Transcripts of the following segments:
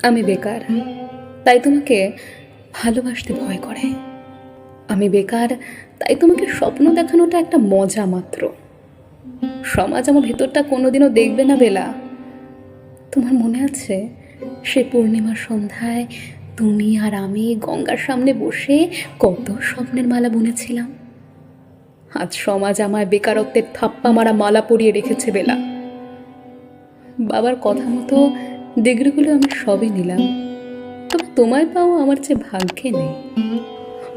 আমি বেকার, তাই তোমাকে ভালোবাসতে ভয় করে। আমি বেকার, তাই তোমাকে স্বপ্ন দেখানোটা একটা মজা মাত্র। সমাজ আমার ভেতরটা কোনোদিনও দেখবে না বেলা। তোমার মনে আছে সে পূর্ণিমার সন্ধ্যায় তুমি আর আমি গঙ্গার সামনে বসে কত স্বপ্নের মালা বুনেছিলাম? আজ সমাজ আমায় বেকারত্বের থাপ্পা মারা মালা পরিয়ে রেখেছে বেলা। বাবার কথা মতো ডিগ্রিগুলো আমি সবই নিলাম, তবে তোমায় পাওয়া আমার চেয়ে ভাগ্যে নেই।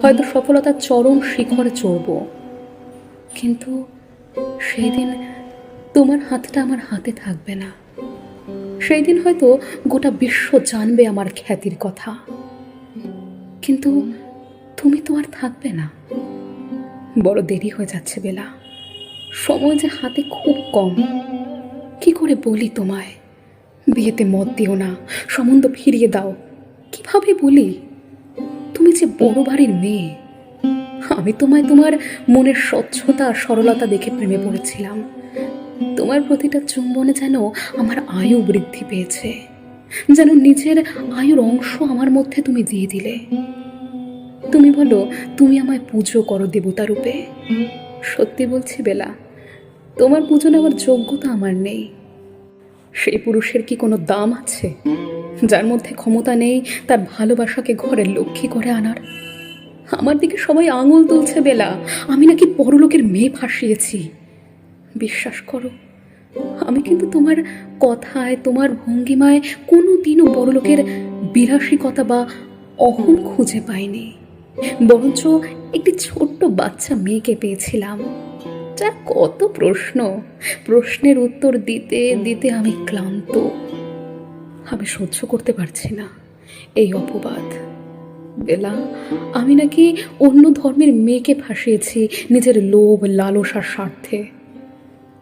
হয়তো সফলতার চরম শিখরে চড়ব, কিন্তু সেই দিন তোমার হাতটা আমার হাতে থাকবে না। সেই দিন হয়তো গোটা বিশ্ব জানবে আমার খ্যাতির কথা, কিন্তু তুমি তো আর থাকবে না। বড় দেরি হয়ে যাচ্ছে বেলা, সময় যে হাতে খুব কম। কি করে বলি তোমায়, বিয়েতে মত দিও না, সম্বন্ধ ফিরিয়ে দাও? কিভাবে বলি? তুমি যে বড় বাড়ির মেয়ে। আমি তোমায় তোমার মনের স্বচ্ছতা আর সরলতা দেখে প্রেমে পড়েছিলাম। তোমার প্রতিটা চুম্বনে যেন আমার আয়ু বৃদ্ধি পেয়েছে, যেন নিজের আয়ুর অংশ আমার মধ্যে তুমি দিয়ে দিলে। তুমি বলো তুমি আমায় পুজো করো দেবতা রূপে। সত্যি বলছি বেলা, তোমার পুজো নেওয়ার যোগ্যতা আমার নেই। সেই পুরুষের কি কোনো দাম আছে যার মধ্যে ক্ষমতা নেই তার ভালোবাসাকে ঘরের লক্ষ্মী করে আনার? আমার দিকে সবাই আঙুল তুলছে বেলা, আমি নাকি বড়লোকের মেয়ে ফাঁসিয়েছি। বিশ্বাস করো, আমি কিন্তু তোমার কথায়, তোমার ভঙ্গিমায় কোনো দিনও বড়লোকের বিলাসিকতা বা অহং খুঁজে পাইনি। বরঞ্চ একটি ছোট্ট বাচ্চা মেয়েকে পেয়েছিলাম, যার কত প্রশ্ন, প্রশ্নের উত্তর দিতে দিতে আমি ক্লান্ত। আমি সহ্য করতে পারছি না এই অপবাদ বেলা। আমি নাকি অন্য ধর্মের মেয়েকে ফাঁসিয়েছি নিজের লোভ, লালসার স্বার্থে।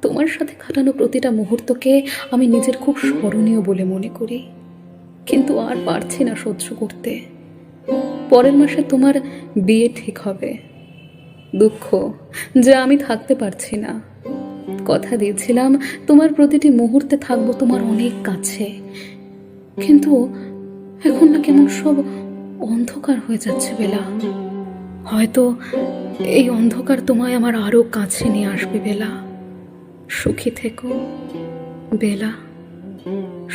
তোমার সাথে কাটানো প্রতিটা মুহূর্তকে আমি নিজের খুব স্মরণীয় বলে মনে করি, কিন্তু আর পারছি না সহ্য করতে। পরের মাসে তোমার বিয়ে ঠিক হবে। দুঃখ যে আমি থাকতে পারছি না। কথা দিয়েছিলাম তোমার প্রতিটি মুহূর্তে থাকবো তোমার অনেক কাছে, কিন্তু এখন না কেমন সব অন্ধকার হয়ে যাচ্ছে বেলা। হয়তো এই অন্ধকার তোমায় আমার আরো কাছে নিয়ে আসবে বেলা। সুখী থেকো বেলা,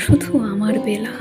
শুধু আমার বেলা।